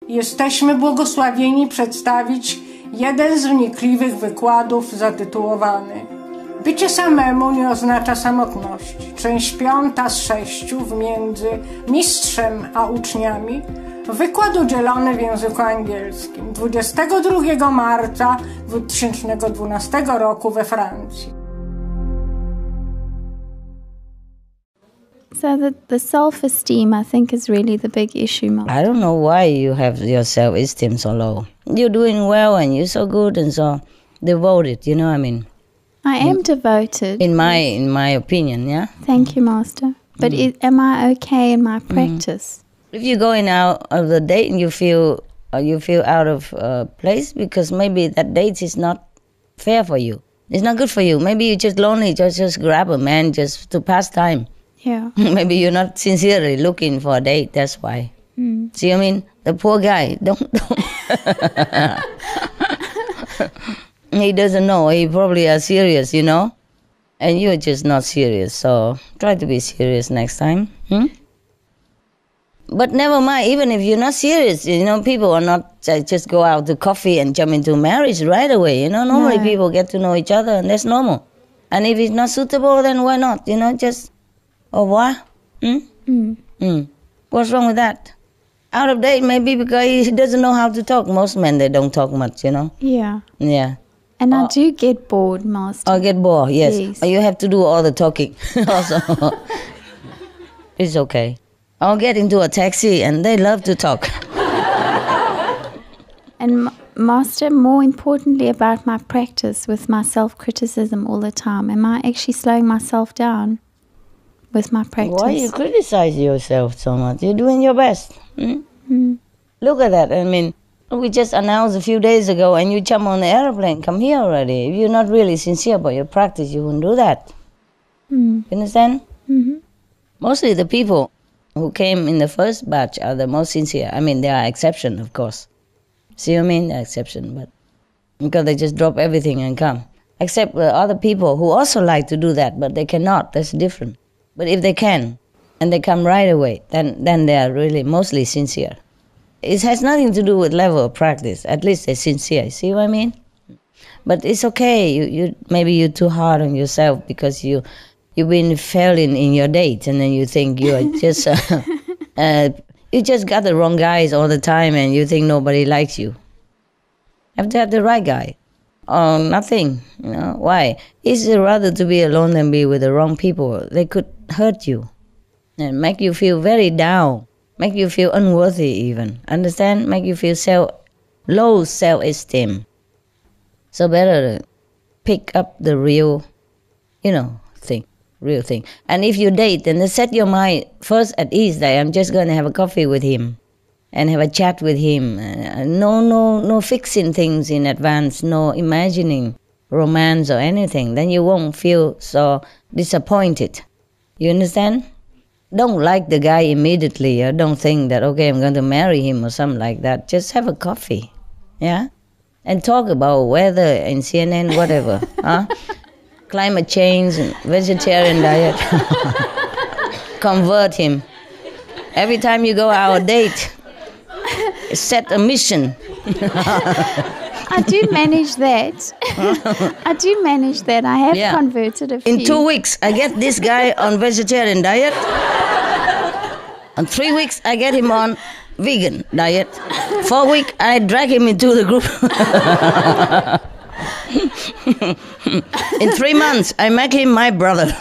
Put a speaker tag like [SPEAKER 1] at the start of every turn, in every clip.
[SPEAKER 1] Jesteśmy błogosławieni przedstawić jeden z wnikliwych wykładów zatytułowany Bycie samemu nie oznacza samotności. Część 5 z 6 między mistrzem a uczniami. Wykład udzielony w języku angielskim 22 marca 2012 roku we Francji.
[SPEAKER 2] So the self-esteem, I think, is really the big issue.
[SPEAKER 3] I don't know why you have your self-esteem so low. You're doing well and you're so good and so devoted, you know what I mean?
[SPEAKER 2] I am devoted.
[SPEAKER 3] In my opinion, yeah?
[SPEAKER 2] Thank you, Master. But am I okay in my practice?
[SPEAKER 3] If you're going out of the date and you feel out of place because maybe that date is not fair for you. It's not good for you. Maybe you're just lonely, just grab a man just to pass time.
[SPEAKER 2] Yeah.
[SPEAKER 3] Maybe you're not sincerely looking for a date, that's why. See what I mean? The poor guy, don't. He doesn't know, he probably is serious, you know? And you're just not serious, so try to be serious next time. But never mind, even if you're not serious, you know, people are not just go out to coffee and jump into marriage right away, you know? Normally people get to know each other and that's normal. And if it's not suitable, then why not, you know, just... Or what? What's wrong with that? Out of date, maybe because he doesn't know how to talk. Most men, they don't talk much, you know?
[SPEAKER 2] Yeah.
[SPEAKER 3] Yeah.
[SPEAKER 2] And I do get bored, Master.
[SPEAKER 3] Or get bored, yes.
[SPEAKER 2] Yes.
[SPEAKER 3] You have to do all the talking also. It's okay. I'll get into a taxi and they love to talk.
[SPEAKER 2] And Master, more importantly about my practice with my self-criticism all the time, am I actually slowing myself down with my practice?
[SPEAKER 3] Why you criticize yourself so much? You're doing your best. Look at that. I mean, we just announced a few days ago and you jump on the airplane, come here already. If you're not really sincere about your practice, you wouldn't do that. You understand? Mostly the people who came in the first batch are the most sincere. I mean, there are exceptions, of course. See what I mean? There are exceptions, but because they just drop everything and come. Except the other people who also like to do that, but they cannot. That's different. But if they can, and they come right away, then they are really mostly sincere. It has nothing to do with level of practice. At least they're sincere. See what I mean? But it's okay. You maybe you're too hard on yourself because you've been failing in your date, and then you think you are just you just got the wrong guys all the time, and you think nobody likes you. You have to have the right guy. Oh, nothing. You know why? It's rather to be alone than be with the wrong people. They could hurt you and make you feel very down, make you feel unworthy even. Understand? Make you feel low self-esteem. So better to pick up the real, real thing. And if you date, then set your mind first at ease that I'm just going to have a coffee with him and have a chat with him. No fixing things in advance, no imagining romance or anything. Then you won't feel so disappointed. You understand? Don't like the guy immediately. Or don't think that, okay, I'm going to marry him or something like that. Just have a coffee, yeah? And talk about weather and CNN, whatever. Climate change, and vegetarian diet. Convert him. Every time you go out on a date, set a mission.
[SPEAKER 2] I do manage that. I do manage that. I have converted a few.
[SPEAKER 3] In 2 weeks, I get this guy on vegetarian diet. In 3 weeks, I get him on vegan diet. 4 weeks, I drag him into the group. In 3 months, I make him my brother.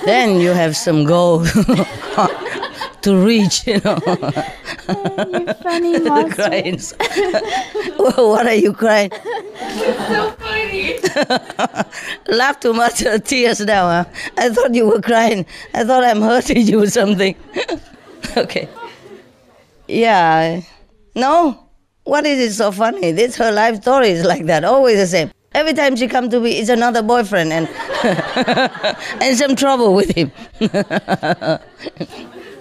[SPEAKER 3] Then you have some goal to reach, you know.
[SPEAKER 2] You're funny, Master.
[SPEAKER 3] What are you crying?
[SPEAKER 2] You're so funny.
[SPEAKER 3] Laugh too much, tears now. Huh? I thought you were crying. I thought I'm hurting you or something. Okay. Yeah. No? What is it so funny? This her life story is like that, always the same. Every time she come to me, it's another boyfriend and and some trouble with him.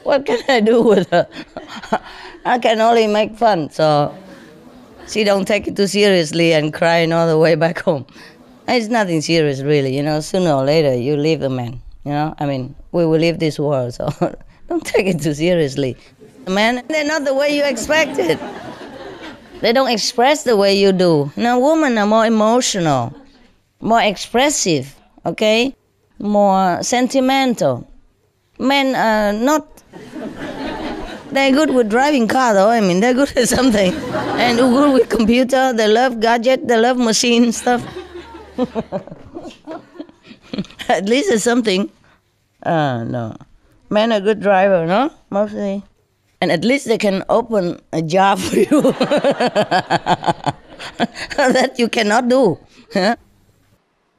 [SPEAKER 3] What can I do with her? I can only make fun, so she don't take it too seriously and crying all the way back home. It's nothing serious, really. Sooner or later, you leave the man. I mean, we will leave this world, so don't take it too seriously. Men, they're not the way you expect it. They don't express the way you do. Women are more emotional, more expressive, okay? More sentimental. Men are not... They're good with driving car, though. I mean, they're good at something. And they're good with computer. They love gadget. They love machine stuff. At least it's something. No. Men are good driver, no? Mostly. And at least they can open a jar for you. That you cannot do. Huh?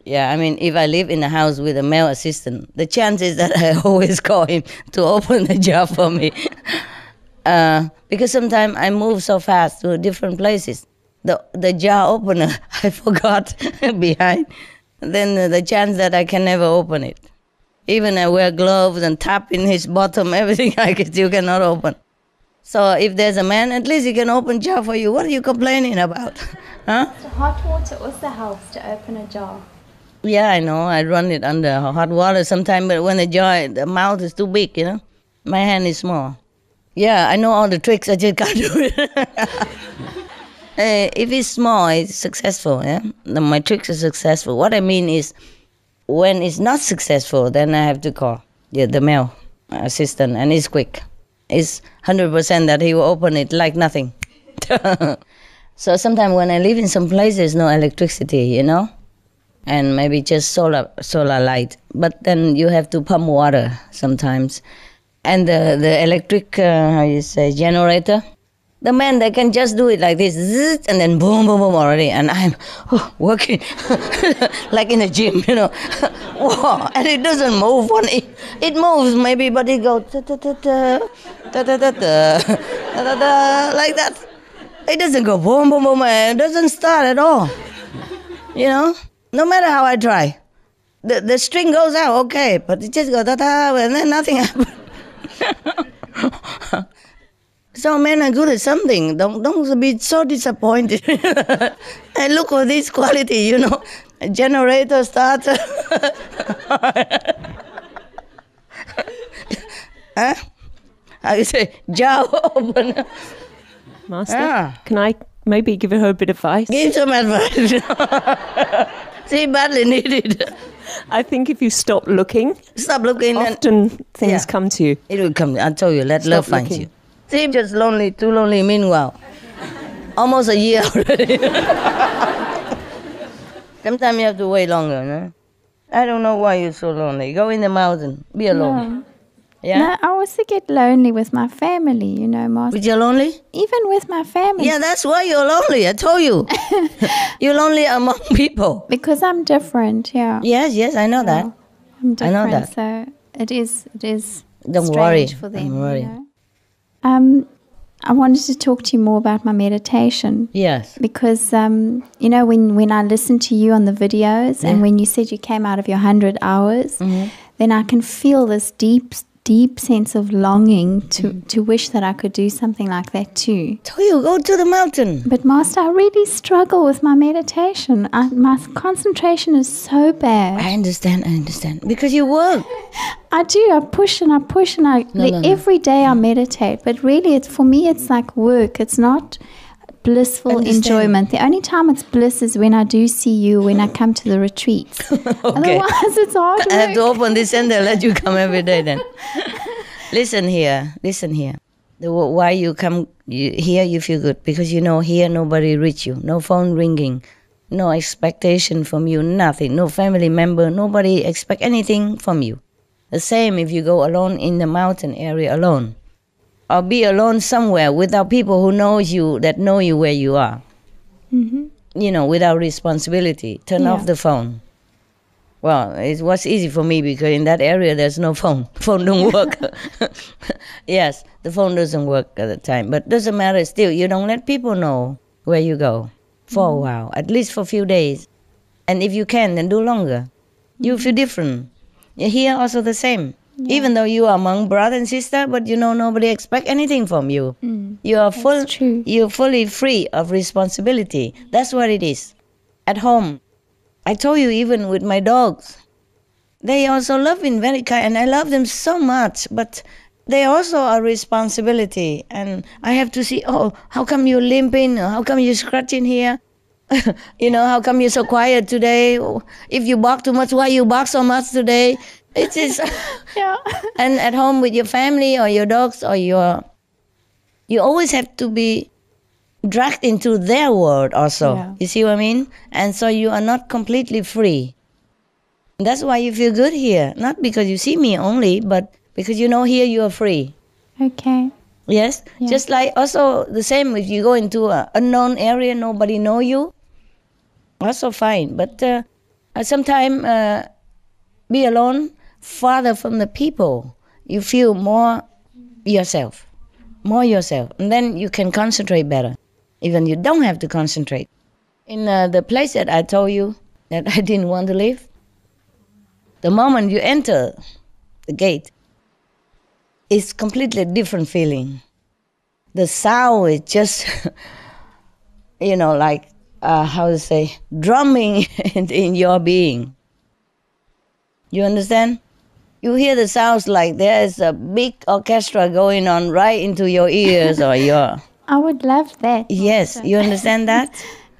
[SPEAKER 3] Yeah, I mean, if I live in a house with a male assistant, the chances that I always call him to open the jar for me. Because sometimes I move so fast to different places. The jar opener, I forgot behind. Then the chance that I can never open it. Even I wear gloves and tap in his bottom, everything I still cannot open. So if there's a man, at least he can open jar for you. What are you complaining about? Huh?
[SPEAKER 2] So hot water also helps to open a jar.
[SPEAKER 3] Yeah, I know. I run it under hot water sometimes, but when the mouth is too big, my hand is small. Yeah, I know all the tricks. I just can't do it. If it's small, it's successful. Yeah, my tricks are successful. What I mean is, when it's not successful, then I have to call the male assistant, and it's quick. It's 100% that he will open it like nothing. So sometimes when I live in some places, no electricity, and maybe just solar light. But then you have to pump water sometimes. And the electric, generator, the man, they can just do it like this, and then boom, boom, boom already. And I'm working like in a gym, Wow, and it doesn't move. It moves maybe, but it goes like that. It doesn't go boom, boom, boom, and it doesn't start at all. No matter how I try. The string goes out, okay, but it just goes ta-ta, and then nothing happens. So men are good at something. Don't be so disappointed. And look for this quality, a generator starter. Huh? How you say? Jar opener.
[SPEAKER 4] Master, can I maybe give her a bit of advice?
[SPEAKER 3] Give some advice. She badly needed.
[SPEAKER 4] I think if you stop looking, often things come to you.
[SPEAKER 3] It will come. I told you, let love find you. See, just lonely, too lonely. Meanwhile, almost a year already. Sometimes you have to wait longer, no? I don't know why you're so lonely. Go in the mountain. Be alone.
[SPEAKER 2] No.
[SPEAKER 3] Yeah?
[SPEAKER 2] No, I also get lonely with my family, Master.
[SPEAKER 3] But you're lonely?
[SPEAKER 2] Even with my family.
[SPEAKER 3] Yeah, that's why you're lonely. I told you. You're lonely among people.
[SPEAKER 2] Because I'm different, yeah.
[SPEAKER 3] Yes, I know that.
[SPEAKER 2] I'm different,
[SPEAKER 3] I know that.
[SPEAKER 2] So it is
[SPEAKER 3] Don't
[SPEAKER 2] strange
[SPEAKER 3] worry.
[SPEAKER 2] for them.
[SPEAKER 3] Don't worry.
[SPEAKER 2] I wanted to talk to you more about my meditation.
[SPEAKER 3] Yes.
[SPEAKER 2] Because, when I listened to you on the videos and when you said you came out of your 100 hours, then I can feel this deep sense of longing to wish that I could do something like that too.
[SPEAKER 3] Tell you, go to the mountain.
[SPEAKER 2] But Master, I really struggle with my meditation. My concentration is so bad.
[SPEAKER 3] I understand. Because you work.
[SPEAKER 2] I do. I push and every day I meditate. But really, for me, it's like work. It's not blissful enjoyment. The only time it's bliss is when I do see you, when I come to the retreats. Okay. Otherwise, it's hard work.
[SPEAKER 3] I have to open this and they'll let you come every day then. Listen here. Why you come here, you feel good. Because here nobody reach you. No phone ringing. No expectation from you. Nothing. No family member. Nobody expect anything from you. The same if you go alone in the mountain area alone. Or be alone somewhere without people who know you where you are. Mm-hmm. Without responsibility. Turn off the phone. Well, it was easy for me because in that area there's no phone. Phone don't work. Yes, the phone doesn't work at the time. But doesn't matter still. You don't let people know where you go for a while. At least for a few days. And if you can, then do longer. You feel different. Here also the same. Yeah. Even though you are among brother and sister, but nobody expect anything from you. You are you're fully free of responsibility. That's what it is. At home, I told you, even with my dogs, they also love me very kind, and I love them so much, but they also are a responsibility, and I have to see, oh, how come you're limping? How come you're scratching here? How come you're so quiet today? If you bark too much, why you bark so much today? It is,
[SPEAKER 2] Yeah.
[SPEAKER 3] and at home with your family or your dogs or you always have to be dragged into their world also.
[SPEAKER 2] Yeah.
[SPEAKER 3] You see what I mean? And so you are not completely free. That's why you feel good here. Not because you see me only, but because here you are free.
[SPEAKER 2] Okay.
[SPEAKER 3] Yes?
[SPEAKER 2] Yeah.
[SPEAKER 3] Just like also the same if you go into an unknown area, nobody know you, also fine. But sometimes be alone, farther from the people, you feel more yourself. And then you can concentrate better. Even you don't have to concentrate. In the place that I told you that I didn't want to live, the moment you enter the gate, it's completely different feeling. The sound is just, like, how to say, drumming in your being. You understand? You hear the sounds like there is a big orchestra going on right into your ears or your...
[SPEAKER 2] I would love that.
[SPEAKER 3] Yes, you understand that?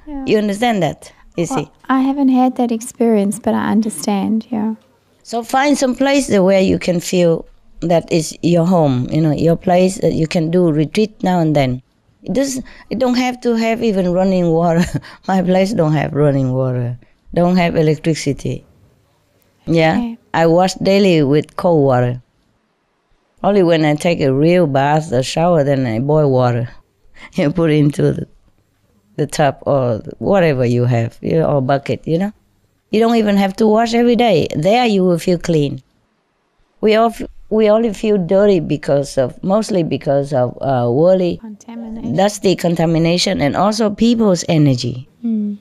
[SPEAKER 2] Yeah.
[SPEAKER 3] You understand that, you see?
[SPEAKER 2] I haven't had that experience, but I understand, yeah.
[SPEAKER 3] So find some place where you can feel that is your home, your place that you can do retreat now and then. It don't have to have even running water. My place don't have running water, don't have electricity. Yeah,
[SPEAKER 2] Okay.
[SPEAKER 3] I wash daily with cold water. Only when I take a real bath or shower, then I boil water and put it into the tub or whatever you have, or bucket, You don't even have to wash every day. There you will feel clean. We only feel dirty mostly because of worldly, dusty contamination, and also people's energy.
[SPEAKER 2] Mm.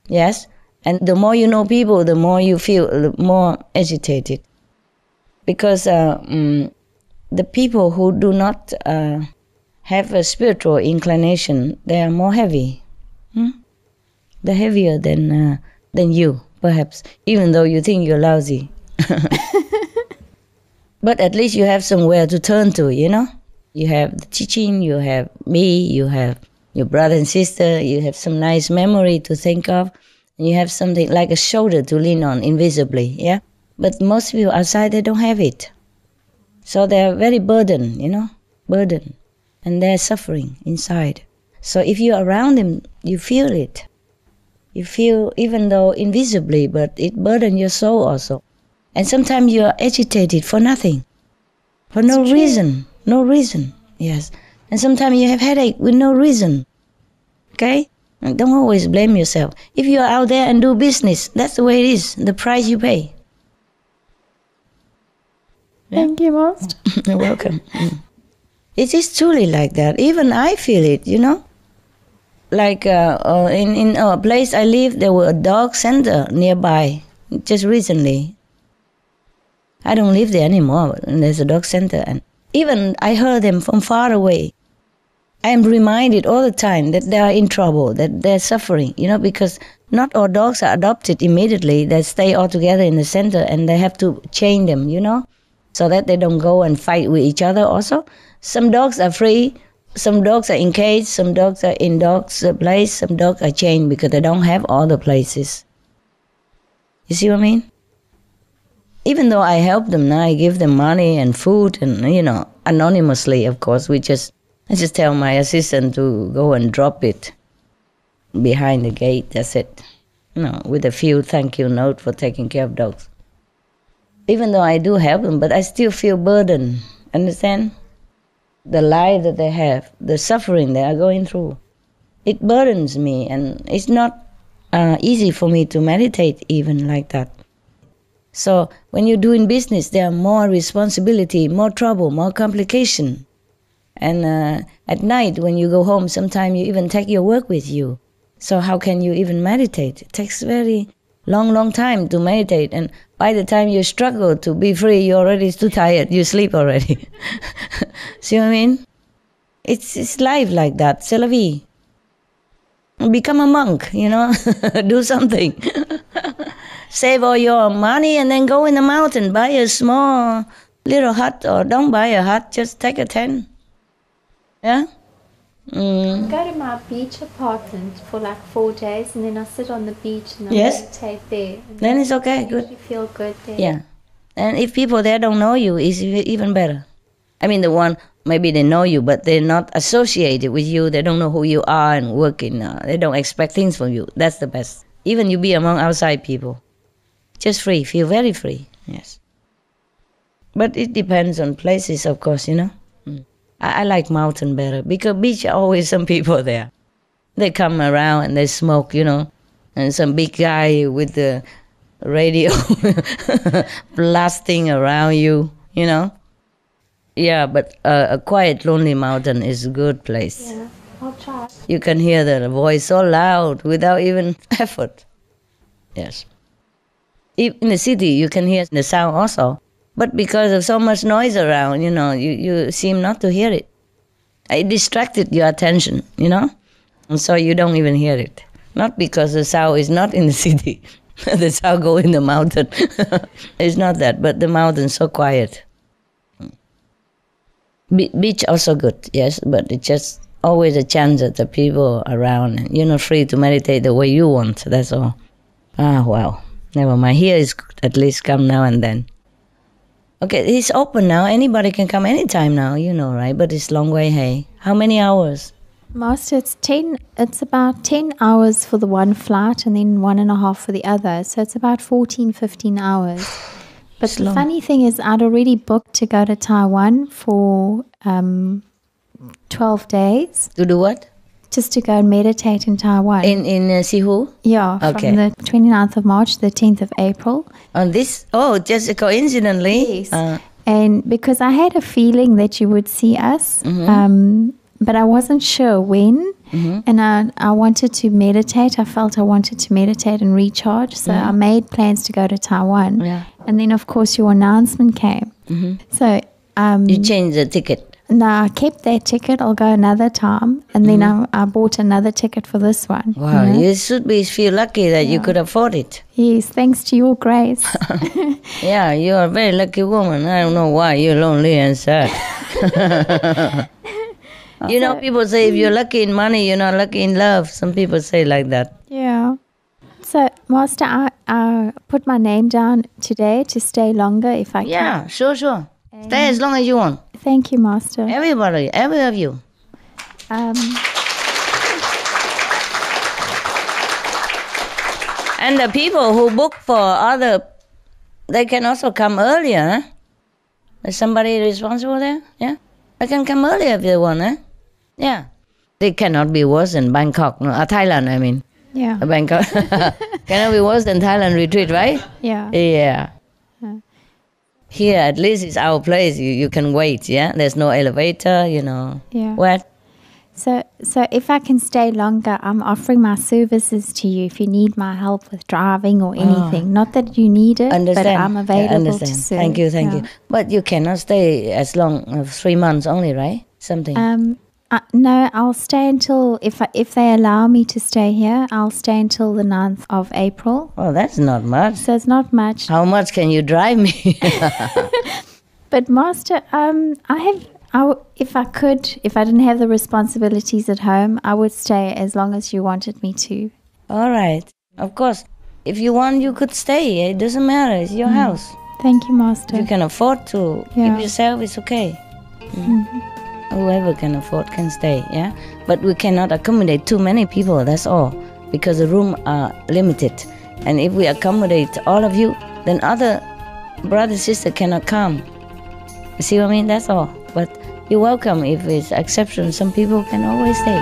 [SPEAKER 3] Yes? And the more you know people, the more you feel more agitated. Because the people who do not have a spiritual inclination, they are more heavy. They're heavier than you, perhaps, even though you think you're lousy. But at least you have somewhere to turn to, You have the teaching, you have me, you have your brother and sister, you have some nice memory to think of, and you have something like a shoulder to lean on invisibly, yeah? But most people outside, they don't have it. So they're very burdened, burdened. And they're suffering inside. So if you're around them, you feel it. You feel, even though invisibly, but it burdens your soul also. And sometimes you are agitated for nothing, for no reason, yes. And sometimes you have headache with no reason, okay? And don't always blame yourself. If you are out there and do business, that's the way it is, the price you pay.
[SPEAKER 2] Thank you, Master.
[SPEAKER 3] You're welcome. It is truly like that. Even I feel it, Like in a place I live, there was a dog center nearby, just recently. I don't live there anymore, and there's a dog center. And even I heard them from far away. I am reminded all the time that they are in trouble, that they're suffering, because not all dogs are adopted immediately. They stay all together in the center, and they have to chain them, so that they don't go and fight with each other also. Some dogs are free, some dogs are in cage, some dogs are in dogs' place, some dogs are chained because they don't have all the places. You see what I mean? Even though I help them now, I give them money and food and, anonymously, of course. I just tell my assistant to go and drop it behind the gate, that's it. With a few thank you note for taking care of dogs. Even though I do help them, but I still feel burdened, understand? The life that they have, the suffering they are going through, it burdens me, and it's not easy for me to meditate even like that. So when you're doing business, there are more responsibility, more trouble, more complication. And at night when you go home, sometimes you even take your work with you. So how can you even meditate? It takes very long time to meditate. And by the time you struggle to be free, you're already too tired. You sleep already. See what I mean? It's life like that. C'est la vie. Become a monk, do something. save all your money and then go in the mountain, buy a small little hut, or don't buy a hut, just take a tent. Yeah?
[SPEAKER 2] I go to my beach apartment for like 4 days, and then I sit on the beach and I meditate there.
[SPEAKER 3] Then it's okay, good.
[SPEAKER 2] You feel good there.
[SPEAKER 3] Yeah. And if people there don't know you, it's even better. I mean, the one, maybe they know you, but they're not associated with you. They don't know who you are and working. They don't expect things from you. That's the best. Even you be among outside people. Just free, feel very free, yes. But it depends on places, of course, you know. I like mountain better, because beach always some people there. They come around and they smoke, you know, and some big guy with the radio blasting around you, you know. Yeah, but a quiet, lonely mountain is a good place.
[SPEAKER 2] Yeah, I'll try.
[SPEAKER 3] You can hear the voice so loud without even effort. Yes. In the city, you can hear the sound also. But because of so much noise around, you know, you seem not to hear it. It distracted your attention, you know? And so you don't even hear it. Not because the sound is not in the city. The sound go in the mountain. It's not that, but the mountain's so quiet. Beach also good, yes, but it's just always a chance that the people around, and you're not free to meditate the way you want, that's all. Ah, wow. Never mind. Here is good. At least come now and then. Okay, it's open now. Anybody can come anytime now, you know, right? But it's long way, hey. How many hours?
[SPEAKER 2] Master, it's about 10 hours for the one flight and then 1.5 for the other. So it's about 14, 15 hours. But the funny thing is, I'd already booked to go to Taiwan for 12 days.
[SPEAKER 3] To do what?
[SPEAKER 2] Just to go and meditate in Taiwan.
[SPEAKER 3] In Sihu?
[SPEAKER 2] Yeah,
[SPEAKER 3] okay.
[SPEAKER 2] From the 29th of March to the 10th of April.
[SPEAKER 3] On this? Oh, just coincidentally?
[SPEAKER 2] Yes. And because I had a feeling that you would see us, but I wasn't sure when. And I wanted to meditate. I felt I wanted to meditate and recharge. So I made plans to go to Taiwan.
[SPEAKER 3] Yeah.
[SPEAKER 2] And then, of course, your announcement came. So
[SPEAKER 3] you changed the ticket?
[SPEAKER 2] No, I kept that ticket. I'll go another time. And then I bought another ticket for this one.
[SPEAKER 3] Wow, you should feel lucky that you could afford it.
[SPEAKER 2] Yes, thanks to your grace.
[SPEAKER 3] Yeah, you're a very lucky woman. I don't know why you're lonely and sad. You know, people say if you're lucky in money, you're not lucky in love. Some people say like that.
[SPEAKER 2] Yeah. So, Master, I put my name down today to stay longer if I can.
[SPEAKER 3] Yeah, sure. Stay as long as you want.
[SPEAKER 2] Thank you, Master.
[SPEAKER 3] Everybody, every of you. And the people who book for other, they can also come earlier, huh? Is somebody responsible there? Yeah? They can come earlier if they want, huh? Yeah. They cannot be worse than Bangkok, no, Thailand, I mean.
[SPEAKER 2] Yeah.
[SPEAKER 3] Bangkok. Cannot be worse than Thailand retreat, right?
[SPEAKER 2] Yeah.
[SPEAKER 3] Yeah. Here, at least it's our place. You can wait, yeah? There's no elevator, you know.
[SPEAKER 2] Yeah.
[SPEAKER 3] What?
[SPEAKER 2] So if I can stay longer, I'm offering my services to you if you need my help with driving or anything. Not that you need it, but I'm available to serve.
[SPEAKER 3] Thank you. But you cannot stay as long, 3 months only, right? Something.
[SPEAKER 2] No, I'll stay until, if they allow me to stay here, I'll stay until the 9th of April.
[SPEAKER 3] Oh, that's not much.
[SPEAKER 2] So it's not much.
[SPEAKER 3] How much can you drive me?
[SPEAKER 2] But Master, if I didn't have the responsibilities at home, I would stay as long as you wanted me to.
[SPEAKER 3] All right. Of course. If you want, you could stay. It doesn't matter. It's your house.
[SPEAKER 2] Thank you, Master.
[SPEAKER 3] If you can afford to keep yourself, it's okay. Whoever can afford can stay, yeah? But we cannot accommodate too many people, that's all. Because the rooms are limited. And if we accommodate all of you, then other brothers and sisters cannot come. You see what I mean? That's all. But you're welcome. If it's exception, some people can always stay.